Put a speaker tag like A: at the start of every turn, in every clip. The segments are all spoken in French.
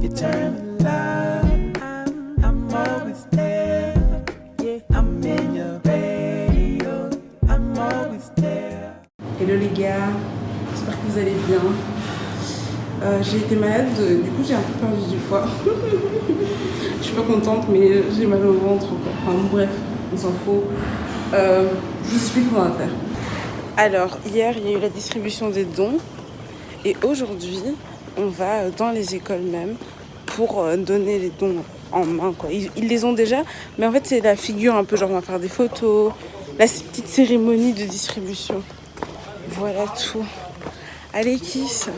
A: You turn me love. I'm always there. Yeah, I'm in your radio. I'm always there.
B: Hello les gars, j'espère que vous allez bien. J'ai été malade, du coup j'ai un peu perdu du poids. Je suis pas contente, mais j'ai mal au ventre. Enfin bon, bref, on s'en fout. Je vous explique ce qu'on va faire. Alors, hier il y a eu la distribution des dons. Et aujourd'hui, on va dans les écoles même pour donner les dons en main, quoi. Ils les ont déjà, mais en fait c'est la figure un peu genre on va faire des photos, la petite cérémonie de distribution. Voilà tout. Allez, kiss.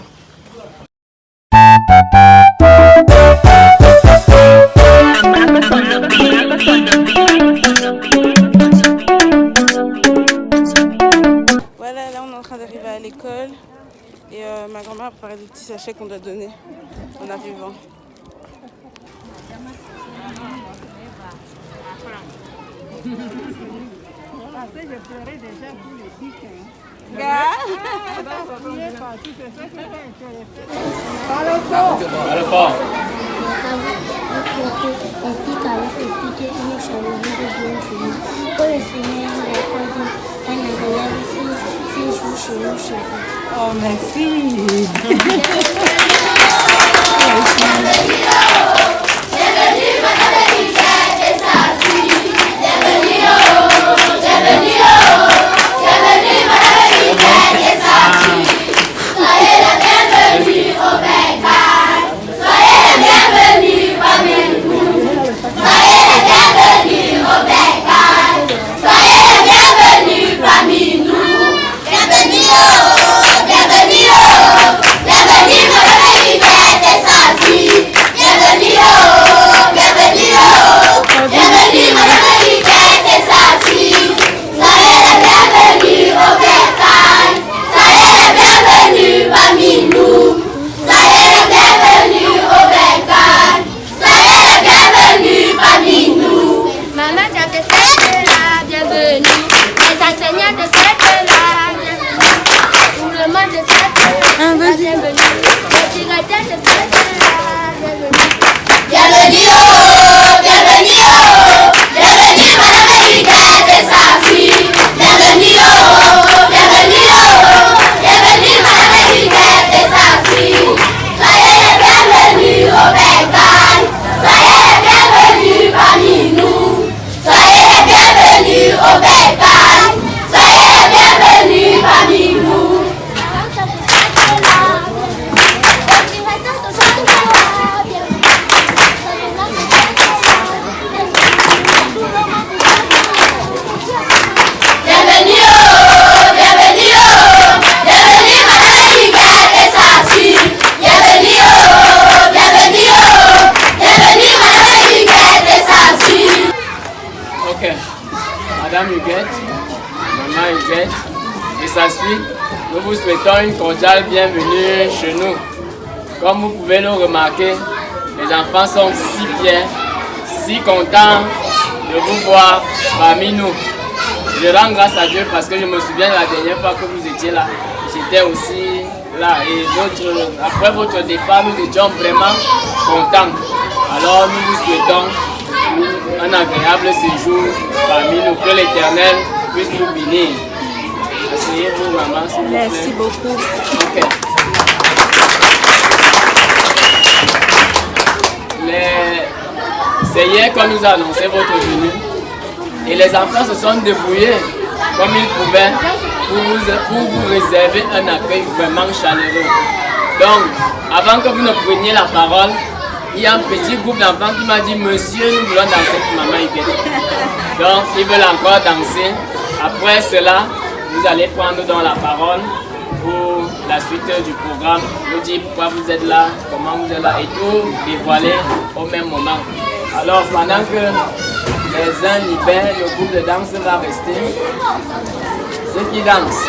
B: Voilà, là on est en train d'arriver à l'école et ma grand-mère a préparé des petits sachets qu'on doit donner en arrivant.
C: Je pleurais déjà pour les pics. Oh, merci.
D: Madame Huguette, Maman Huguette et sa suite, nous vous souhaitons une cordiale bienvenue chez nous. Comme vous pouvez le remarquer, les enfants sont si bien, si contents de vous voir parmi nous. Je rends grâce à Dieu parce que je me souviens la dernière fois que vous étiez là, j'étais aussi là et après votre départ, nous étions vraiment contents. Alors nous vous souhaitons un agréable séjour parmi nous, que l'Éternel puisse nous bénir. Asseyez-vous, maman, s'il vous plaît.
B: Merci beaucoup.
D: Ok. C'est hier qu'on nous a annoncé votre venue et les enfants se sont débrouillés comme ils pouvaient pour vous réserver un accueil vraiment chaleureux. Donc, avant que vous ne preniez la parole, il y a un petit groupe d'enfants qui m'a dit « Monsieur, nous voulons danser pour Maman Huguette ». Donc, ils veulent encore danser. Après cela, vous allez prendre dans la parole pour la suite du programme. Nous dire pourquoi vous êtes là, comment vous êtes là et tout dévoiler au même moment. Alors, pendant que les uns libèrent, le groupe de danse va rester. Ceux qui dansent.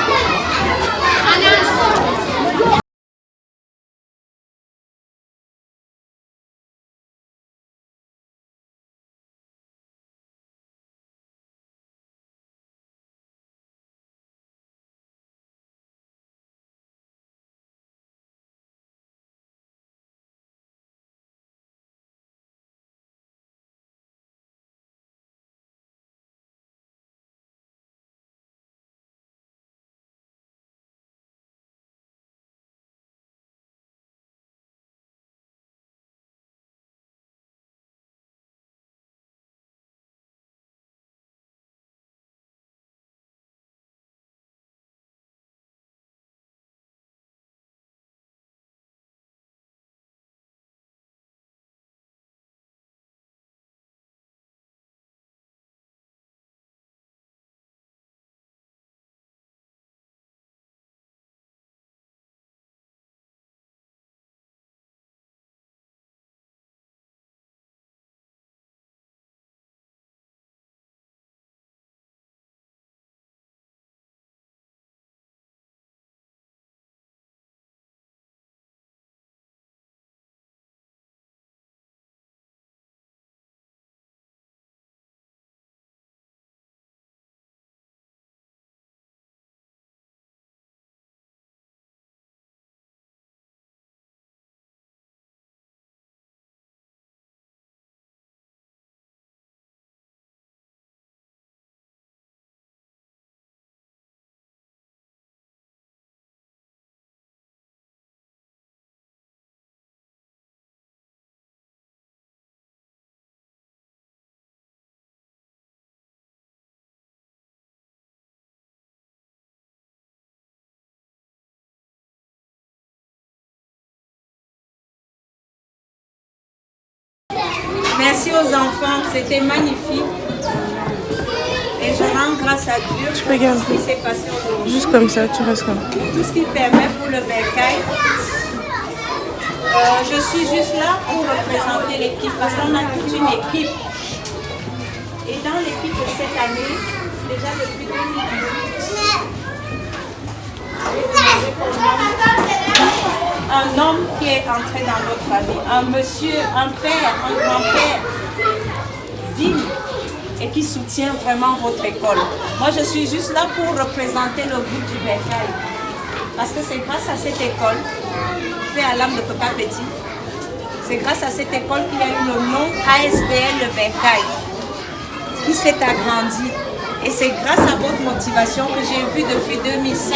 E: Merci aux enfants, c'était magnifique. Et je rends grâce à Dieu pour
B: peux garder.
E: tout ce qui s'est passé aujourd'hui.
B: Juste comme ça, tu restes comme ça.
E: Tout ce qui permet pour le bercail. Je suis juste là pour représenter l'équipe parce qu'on a toute une équipe. Et dans l'équipe de cette année, déjà depuis 2018, un homme qui est entré dans notre famille, un monsieur, un père, un grand-père digne et qui soutient vraiment votre école. Moi, je suis juste là pour représenter le groupe du bercail. Parce que c'est grâce à cette école, paix à l'âme de Papa Petit, c'est grâce à cette école qu'il y a eu le nom ASBL Le Bercail, qui s'est agrandi. Et c'est grâce à votre motivation que j'ai vu depuis 2005.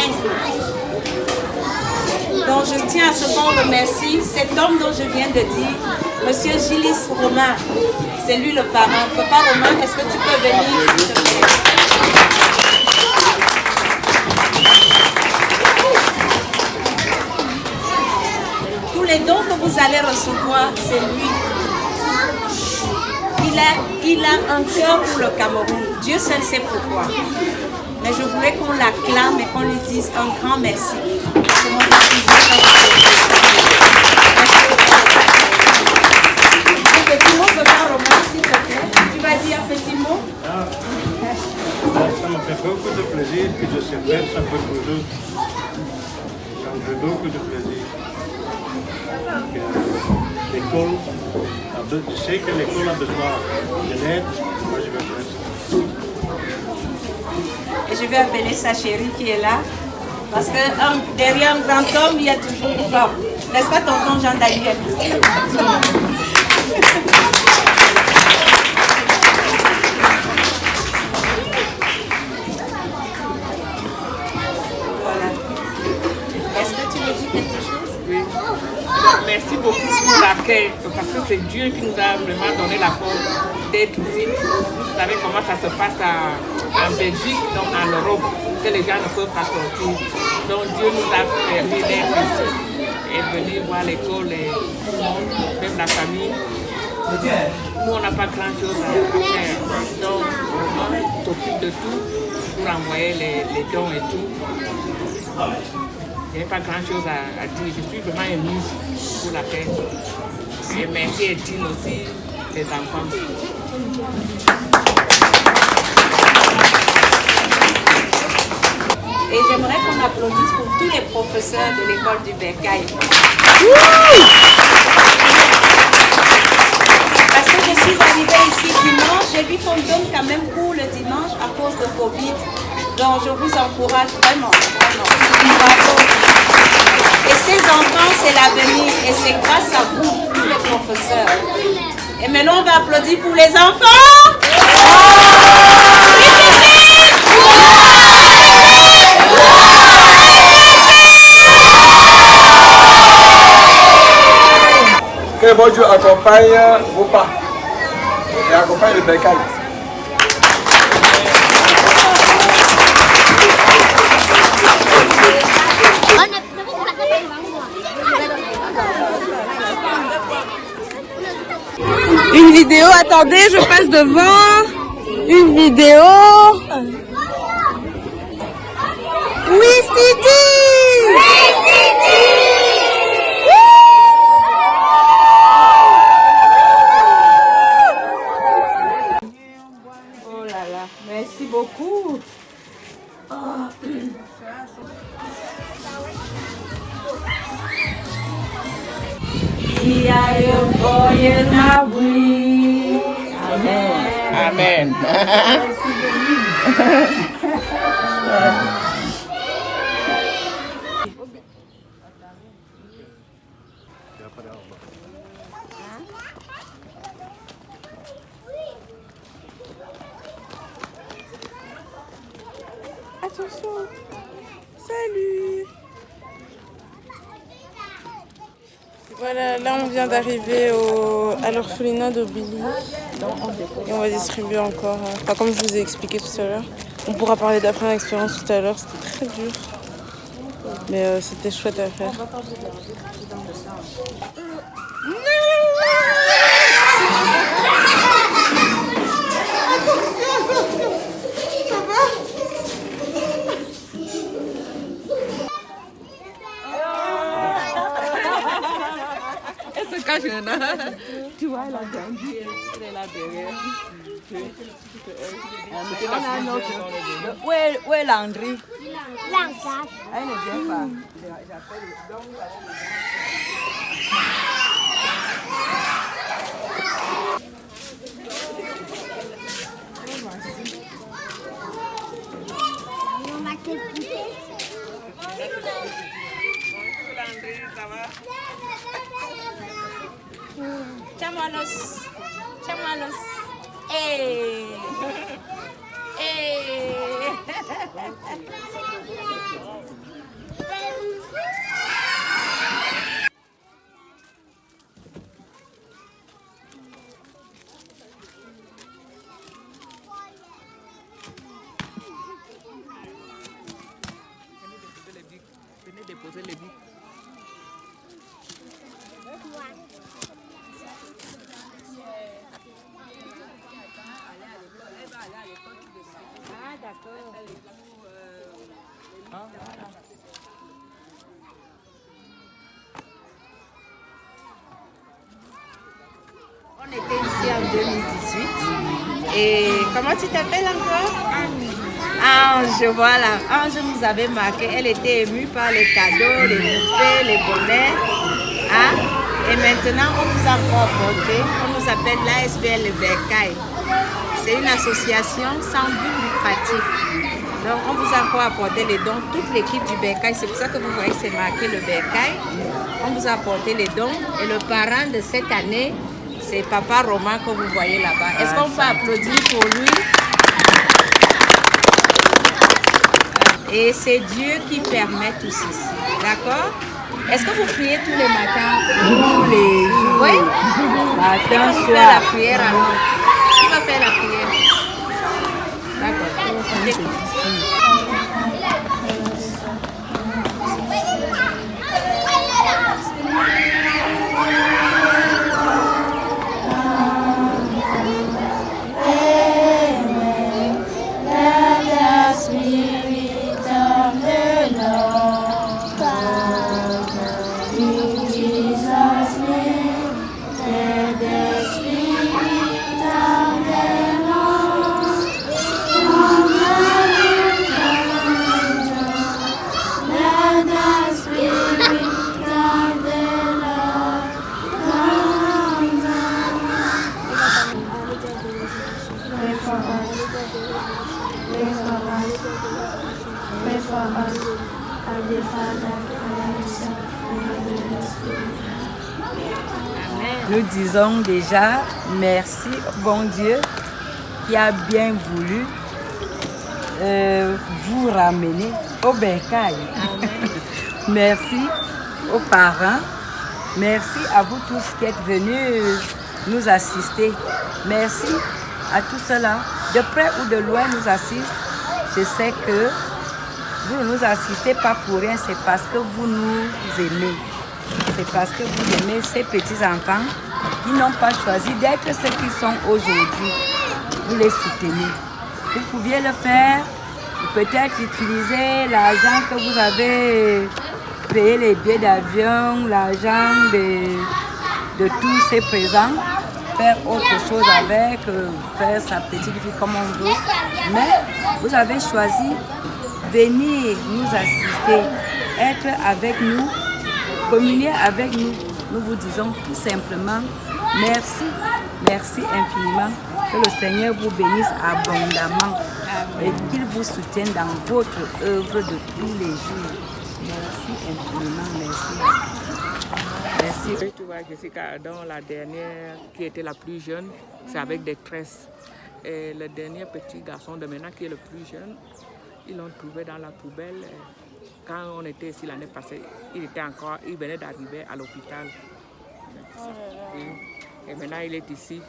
E: Donc je tiens à ce qu'on remercie cet homme dont je viens de dire, Monsieur Gilles Romain. C'est lui le parrain. Papa Romain, est-ce que tu peux venir, s'il te plaît? Tous les dons que vous allez recevoir, c'est lui. Il a un cœur pour le Cameroun. Dieu seul sait pourquoi. Mais je voulais qu'on l'acclame et qu'on lui dise un grand merci. Un petit mot, Papa Romain, s'il te plaît. Tu vas dire un petit mot?
F: Ça me fait beaucoup de plaisir que je s'adresse un peu pour vous. Ça me fait beaucoup de plaisir. L'école, je sais que l'école a besoin de l'aide, moi je vais faire ça.
E: Et je vais appeler sa chérie qui est là. Parce que derrière un grand homme, il y a toujours une femme. N'est-ce pas, tonton Jean-Daniel? Voilà. Est-ce que tu me dis quelque chose?
G: Oui. Merci beaucoup pour l'accueil, parce que c'est Dieu qui nous a vraiment donné la force d'être ici. Vous savez comment ça se passe en Belgique, donc en Europe, que les gens ne peuvent pas sortir. Donc Dieu nous a permis d'être ici et venir voir l'école et même la famille. Nous, on n'a pas grand-chose à faire. Donc, on s'occupe de tout pour envoyer les dons et tout. Il n'y a pas grand-chose à dire. Je suis vraiment émue pour la paix. Et merci Edine aussi, les enfants.
E: Et j'aimerais qu'on applaudisse pour tous les professeurs de l'école du bercail. Parce que je suis arrivée ici dimanche, j'ai vu qu'on donne quand même cours le dimanche à cause de Covid. Donc je vous encourage vraiment, vraiment. Bravo. Et ces enfants, c'est l'avenir. Et c'est grâce à vous, tous les professeurs. Et maintenant, on va applaudir pour les enfants.
H: Que bon Dieu accompagne vos pas et accompagne le bercail.
B: Une vidéo, attendez, je passe devant. Une vidéo. Oui, Titi!
E: Oh là là, merci beaucoup. E aí eu vou na Amen.
D: Amen.
B: Attention. Salut. Voilà, là on vient d'arriver à l'orphelinat de Billy. Et on va distribuer encore, enfin, comme je vous ai expliqué tout à l'heure. On pourra parler d'après l'expérience tout à l'heure, c'était très dur. Mais c'était chouette à faire.
G: maintenant. Tu vois, elle a grandi, elle est là derrière.
C: On a un autre. Où est Landry? Elle ne vient pas.
E: Chamanos. Chamanos. Hey. Hey.
G: Venez déposer les bics.
C: Ah, d'accord.
E: On était ici en 2018. Et comment tu t'appelles encore? Ange, voilà. Ange nous avait marqué. Elle était émue par les cadeaux, les poupées, les bonnets. Hein? Et maintenant, on nous a apporté. On nous appelle l'ASBL Le Bercail. C'est une association sans but lucratif. Donc, on vous a encore apporté les dons. Toute l'équipe du Bercail, c'est pour ça que vous voyez, c'est marqué Le Bercail. On vous a apporté les dons. Et le parrain de cette année, c'est Papa Romain que vous voyez là-bas. Est-ce qu'on peut applaudir pour lui? Et c'est Dieu qui permet tout ceci. D'accord? Est-ce que vous priez tous les matins?
C: Tous les jours.
E: Oui?
C: Matin,
E: Qui va faire
C: soir.
E: la prière alors? Qui va faire la prière? D'accord.
C: Nous disons déjà merci, bon Dieu, qui a bien voulu vous ramener au Bercail. Merci aux parents. Merci à vous tous qui êtes venus nous assister. Merci à tous ceux-là, de près ou de loin, nous assistent. Je sais que vous ne nous assistez pas pour rien, c'est parce que vous nous aimez. C'est parce que vous aimez ces petits-enfants qui n'ont pas choisi d'être ce qu'ils sont aujourd'hui. Vous les soutenez. Vous pouviez le faire, peut-être utiliser l'argent que vous avez payé les billets d'avion, l'argent de tous ces présents, faire autre chose avec, faire sa petite vie comme on veut. Mais vous avez choisi venir nous assister, être avec nous, communier avec nous. Nous vous disons tout simplement merci, merci infiniment. Que le Seigneur vous bénisse abondamment et qu'il vous soutienne dans votre œuvre de tous les jours. Merci infiniment, merci. Merci.
G: Tu vois, Jessica Adam, la dernière qui était la plus jeune, c'est avec des tresses. Et le dernier petit garçon de maintenant qui est le plus jeune, ils l'ont trouvé dans la poubelle. Quand on était ici l'année passée, il venait d'arriver à l'hôpital. Et maintenant il est ici.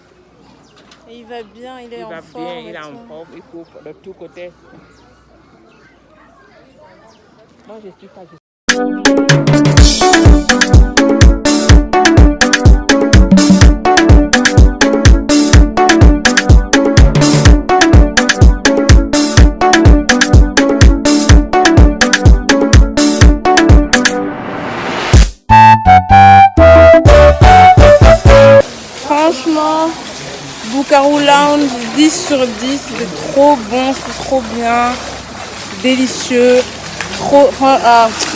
E: Et il va bien, il est en forme.
G: Il est en forme, il court de tous côtés. Moi je suis pas.
B: franchement, Bukaru Lounge, 10 sur 10, c'était trop bon, c'était trop bien, délicieux,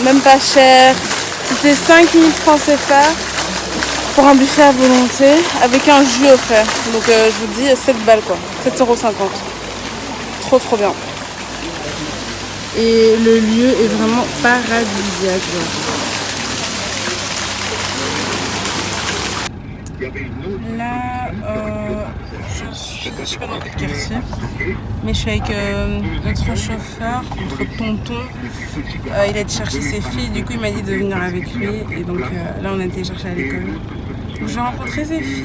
B: même pas cher. C'était 5 000 francs CFA pour un buffet à volonté avec un jus offert. Donc je vous dis 7 balles quoi, 7,50 €. Trop bien. Et le lieu est vraiment paradisiaque. Là, je suis pas dans quel quartier, mais je suis avec notre chauffeur, notre tonton. Il a été chercher ses filles, du coup il m'a dit de venir avec lui. Et donc là on a été chercher à l'école. Je vais rencontrer ses filles.